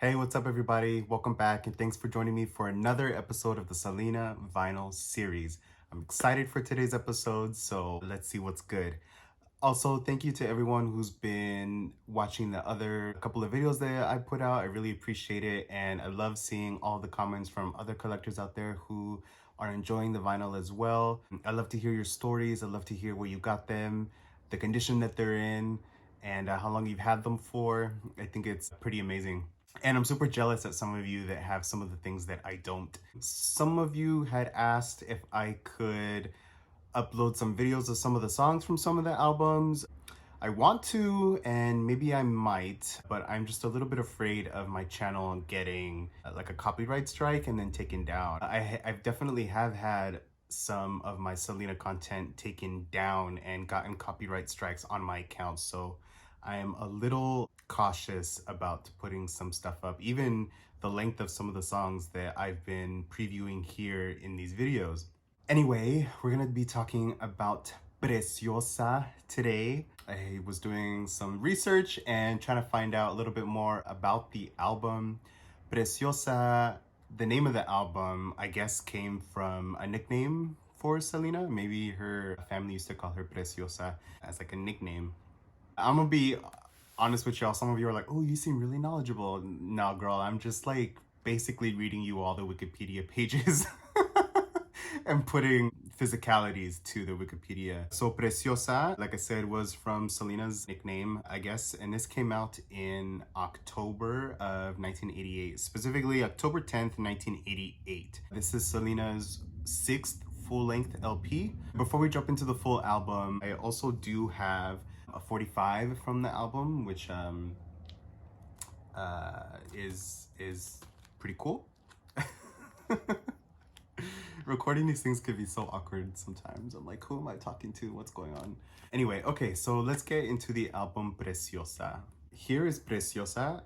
Hey, what's up, everybody? Welcome back, and thanks for joining me for another episode of the Selena Vinyl series. I'm excited for today's episode, so let's see what's good. Also, thank you to everyone who's been watching the other couple of videos that I put out. I really appreciate it, and I love seeing all the comments from other collectors out there who are enjoying the vinyl as well. I love to hear your stories. I love to hear where you got them, the condition that they're in, and how long you've had them for. I think it's pretty amazing. And I'm super jealous at some of you that have some of the things that I don't. Some of you had asked if I could upload some videos of some of the songs from some of the albums. I want to, and maybe I might, but I'm just a little bit afraid of my channel getting like a copyright strike and then taken down. I've definitely have had some of my Selena content taken down and gotten copyright strikes on my account, so I am a little cautious about putting some stuff up, even the length of some of the songs that I've been previewing here in these videos. Anyway, we're gonna be talking about Preciosa today. I was doing some research and trying to find out a little bit more about the album. Preciosa, the name of the album, I guess came from a nickname for Selena. Maybe her family used to call her Preciosa as like a nickname. I'm gonna be honest with y'all. Some of you are like, oh, you seem really knowledgeable. No, girl, I'm just like basically reading you all the Wikipedia pages and putting physicalities to the Wikipedia. So Preciosa, like I said, was from Selena's nickname, I guess, and this came out in October of 1988, specifically October 10th, 1988. This is Selena's sixth full-length LP. Before we jump into the full album, I also do have a 45 from the album, which is pretty cool. Recording these things could be so awkward sometimes. I'm like, who am I talking to? What's going on? Anyway, okay, so let's get into the album Preciosa. Here is Preciosa.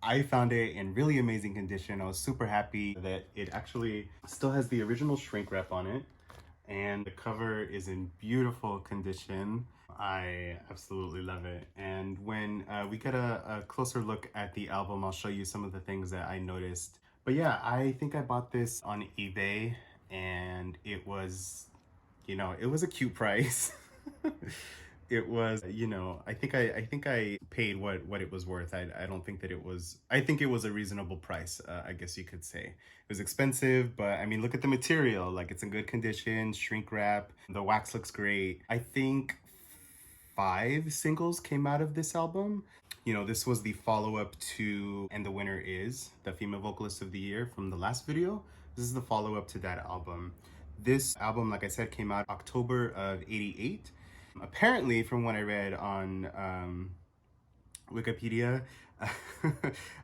I found it in really amazing condition. I was super happy that it actually still has the original shrink wrap on it, and the cover is in beautiful condition. I absolutely love it. And when we get a closer look at the album, I'll show you some of the things that I noticed. But yeah, I think I bought this on eBay, and it was, it was a cute price. It was, I think I paid what it was worth. I don't think that it was, I think it was a reasonable price, I guess you could say. It was expensive, but I mean, look at the material. Like, it's in good condition, shrink wrap, the wax looks great. I think 5 singles came out of this album. This was the follow-up to And the Winner Is, the Female Vocalist of the Year from the last video. This is the follow-up to that album. This album, like I said, came out October of 88. Apparently, from what I read on Wikipedia,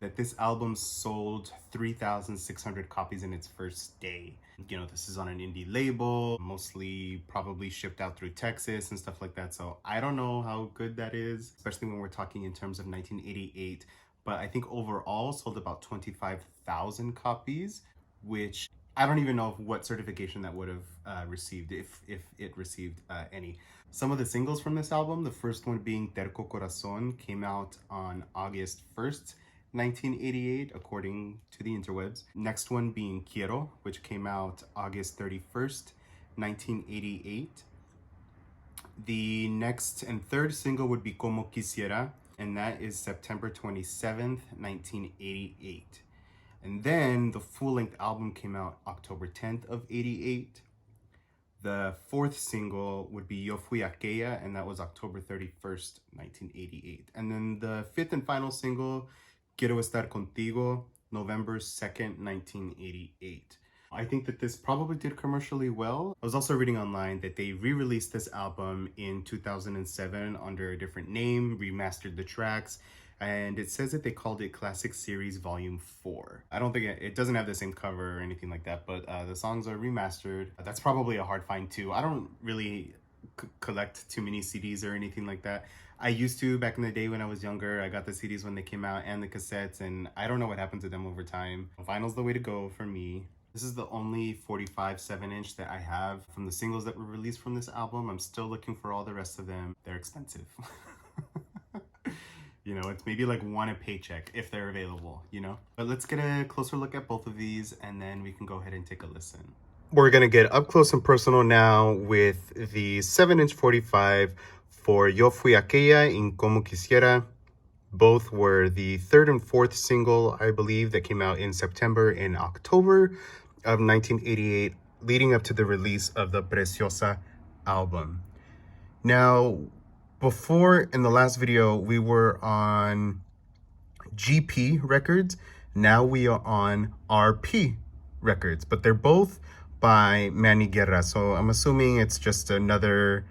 that this album sold 3,600 copies in its first day. This is on an indie label, mostly probably shipped out through Texas and stuff like that. So I don't know how good that is, especially when we're talking in terms of 1988. But I think overall sold about 25,000 copies, which I don't even know what certification that would have received, if it received any. Some of the singles from this album, the first one being Terco Corazon, came out on August 1st, 1988, according to the interwebs. Next one being Quiero, which came out August 31st, 1988. The next and third single would be Como Quisiera, and that is September 27th, 1988. And then the full-length album came out October 10th of 88. The fourth single would be Yo Fui Aquella, and that was October 31st, 1988. And then the fifth and final single, Quiero, Estar, Contigo, November 2nd, 1988. I think that this probably did commercially well. I was also reading online that they re-released this album in 2007 under a different name, remastered the tracks, and it says that they called it Classic Series Volume 4. I don't think it doesn't have the same cover or anything like that, but the songs are remastered. That's probably a hard find too. I don't really collect too many CDs or anything like that. I used to back in the day when I was younger. I got the CDs when they came out and the cassettes, and I don't know what happened to them over time. Vinyl's the way to go for me. This is the only 45 7-inch that I have from the singles that were released from this album. I'm still looking for all the rest of them. They're expensive. You know, it's maybe like one a paycheck if they're available, you know? But let's get a closer look at both of these and then we can go ahead and take a listen. We're gonna get up close and personal now with the 7" 45 for Yo Fui Aquella y Como Quisiera. Both were the third and fourth single, I believe, that came out in September and October of 1988, leading up to the release of the Preciosa album. Now, before in the last video, we were on GP Records. Now we are on RP Records, but they're both by Manny Guerra. So I'm assuming it's just another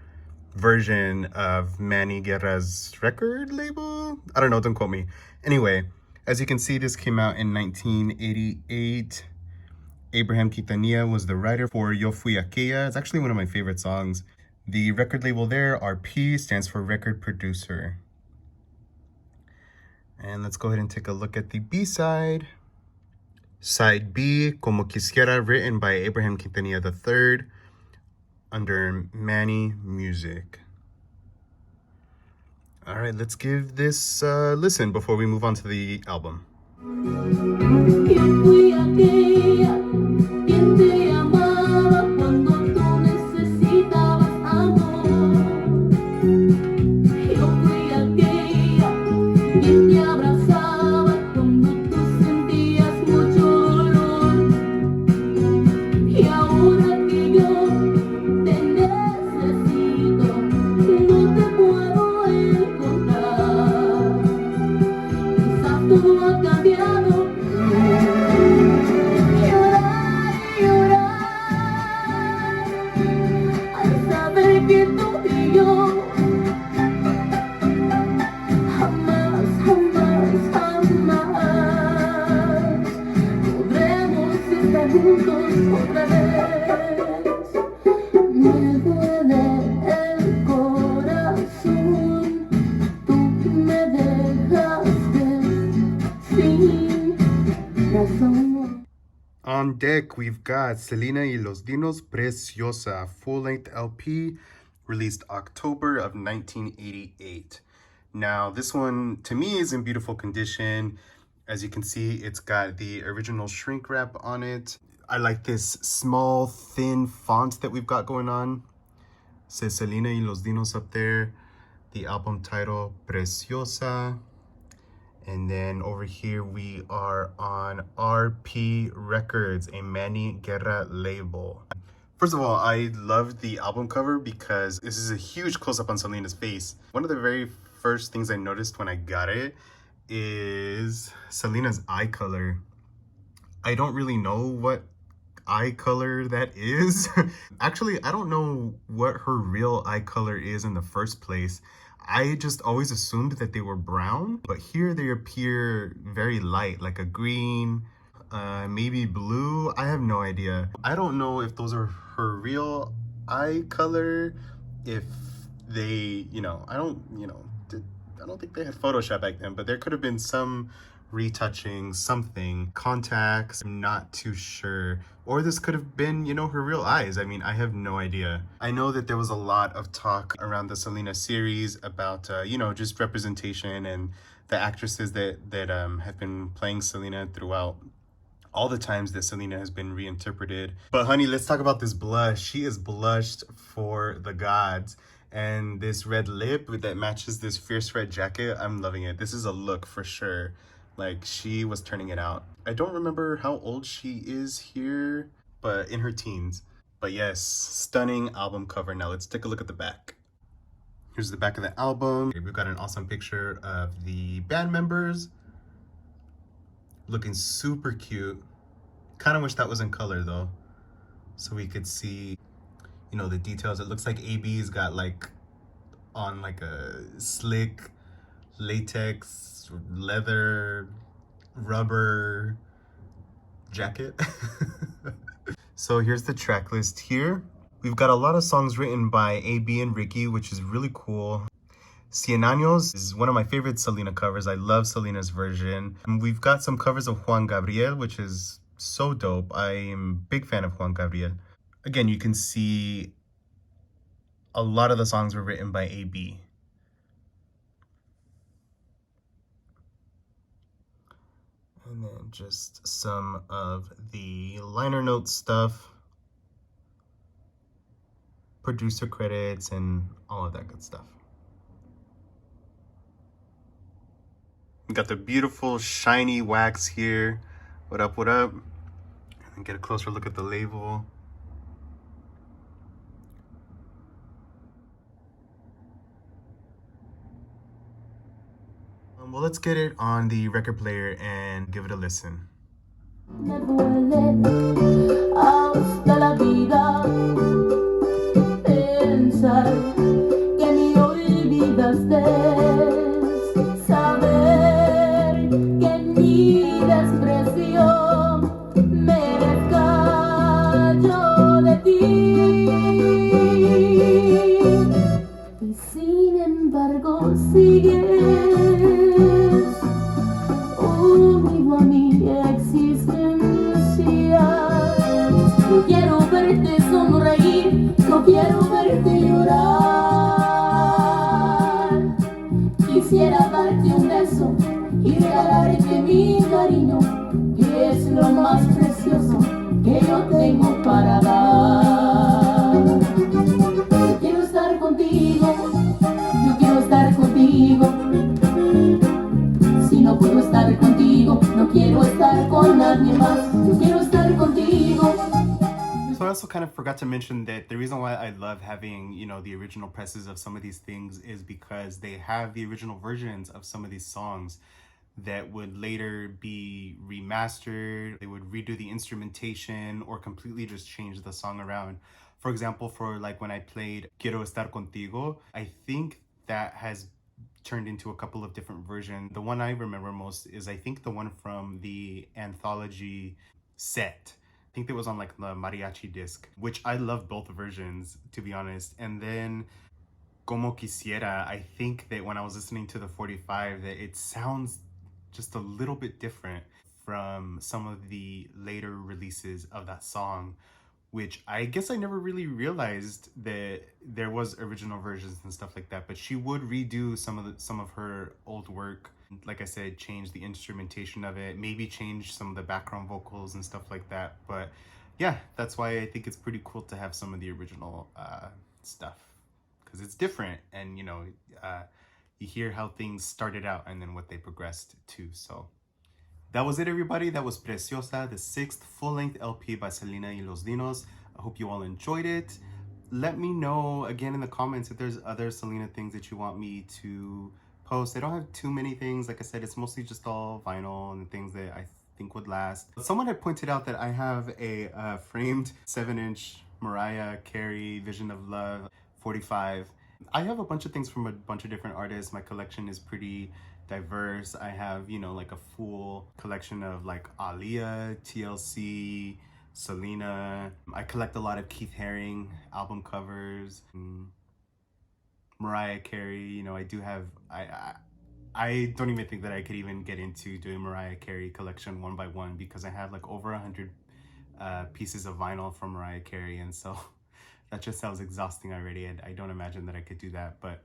version of Manny Guerra's record label. I don't know, don't quote me. Anyway, as you can see, this came out in 1988. Abraham Quintanilla was the writer for Yo Fui Aquella. It's actually one of my favorite songs. The record label there, RP, stands for Record Producer. And let's go ahead and take a look at the B-side. Side B, Como Quisiera, written by Abraham Quintanilla III under Manny Music. All right, let's give this a listen before we move on to the album. On deck, we've got Selena Y Los Dinos, Preciosa, full-length LP, released October of 1988. Now, this one, to me, is in beautiful condition. As you can see, it's got the original shrink wrap on it. I like this small, thin font that we've got going on. It says Selena Y Los Dinos up there. The album title, Preciosa. And then over here, we are on RP Records, a Manny Guerra label. First of all, I love the album cover because this is a huge close-up on Selena's face. One of the very first things I noticed when I got it is Selena's eye color. I don't really know what eye color that is. Actually, I don't know what her real eye color is in the first place. I just always assumed that they were brown, but here they appear very light, like a green, maybe blue. I have no idea. I don't know if those are her real eye color, if they, I don't think they had Photoshop back then, but there could have been some retouching, something, contacts, I'm not too sure. Or this could have been, her real eyes. I mean, I have no idea. I know that there was a lot of talk around the Selena series about, just representation and the actresses that have been playing Selena throughout all the times that Selena has been reinterpreted. But honey, let's talk about this blush. She is blushed for the gods. And this red lip that matches this fierce red jacket, I'm loving it. This is a look for sure. Like, she was turning it out. I don't remember how old she is here, but in her teens. But yes, stunning album cover. Now let's take a look at the back. Here's the back of the album. We've got an awesome picture of the band members. Looking super cute. Kind of wish that was in color though, so we could see, the details. It looks like AB's got on a slick latex, leather, rubber jacket. So here's the track list here. We've got a lot of songs written by AB and Ricky, which is really cool. Cien Años is one of my favorite Selena covers. I love Selena's version. And we've got some covers of Juan Gabriel, which is so dope. I am a big fan of Juan Gabriel. Again, you can see a lot of the songs were written by AB. And then just some of the liner note stuff, producer credits, and all of that good stuff. We got the beautiful shiny wax here. What up, what up? And get a closer look at the label. Well, let's get it on the record player and give it a listen. Me duele hasta la vida pensar que me olvidaste, saber que mi desprecio merezca yo de ti. Y sin embargo sigues unido a mi existencia. No quiero verte sonreír, no quiero verte llorar. Quisiera darte un beso y regalarte mi cariño, que es lo más precioso que yo tengo para dar. Yo quiero estar contigo, yo quiero estar contigo. Si no puedo estar contigo, no quiero estar con nadie más. Yo quiero estar contigo. So I also kind of forgot to mention that the reason why I love having, you know, the original presses of some of these things is because they have the original versions of some of these songs that would later be remastered. They would redo the instrumentation or completely just change the song around. For example, for like when I played Quiero, Estar Contigo, I think that has turned into a couple of different versions. The one I remember most is I think the one from the anthology set. I think that was on like the mariachi disc, which I love both versions, to be honest. And then Como Quisiera, I think that when I was listening to the 45, that it sounds just a little bit different from some of the later releases of that song, which I guess I never really realized that there was original versions and stuff like that. But she would redo some of her old work. Like I said, change the instrumentation of it, maybe change some of the background vocals and stuff like that. But yeah, that's why I think it's pretty cool to have some of the original stuff, because it's different, and you know, you hear how things started out and then what they progressed to. So that was it, everybody. That was Preciosa, the 6th full-length LP by Selena Y Los Dinos. I hope you all enjoyed it. Let me know again in the comments if there's other Selena things that you want me to post. I don't have too many things. Like I said, it's mostly just all vinyl and things that I think would last. Someone had pointed out that I have a framed 7-inch Mariah Carey Vision of Love 45. I have a bunch of things from a bunch of different artists. My collection is pretty diverse. I have, you know, like a full collection of like Aaliyah, TLC, Selena. I collect a lot of Keith Haring album covers, Mariah Carey. You know, I do have, I don't even think that I could even get into doing Mariah Carey collection one by one, because I have like over 100 pieces of vinyl from Mariah Carey, and so that just sounds exhausting already, and I don't imagine that I could do that. But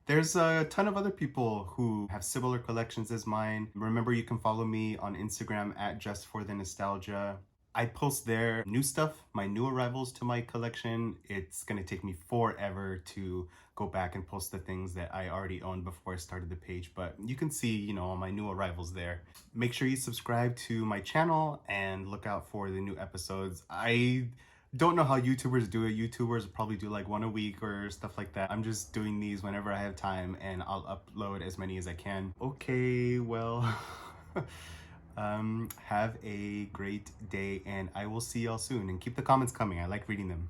there's a ton of other people who have similar collections as mine. Remember, you can follow me on Instagram at Just For The Nostalgia. I post there new stuff, my new arrivals to my collection. It's gonna take me forever to go back and post the things that I already owned before I started the page, but you can see, you know, all my new arrivals there. Make sure you subscribe to my channel and look out for the new episodes. I don't know how YouTubers do it. YouTubers probably do like one a week or stuff like that. I'm just doing these whenever I have time, and I'll upload as many as I can. Okay, well, have a great day, and I will see y'all soon. And keep the comments coming. I like reading them.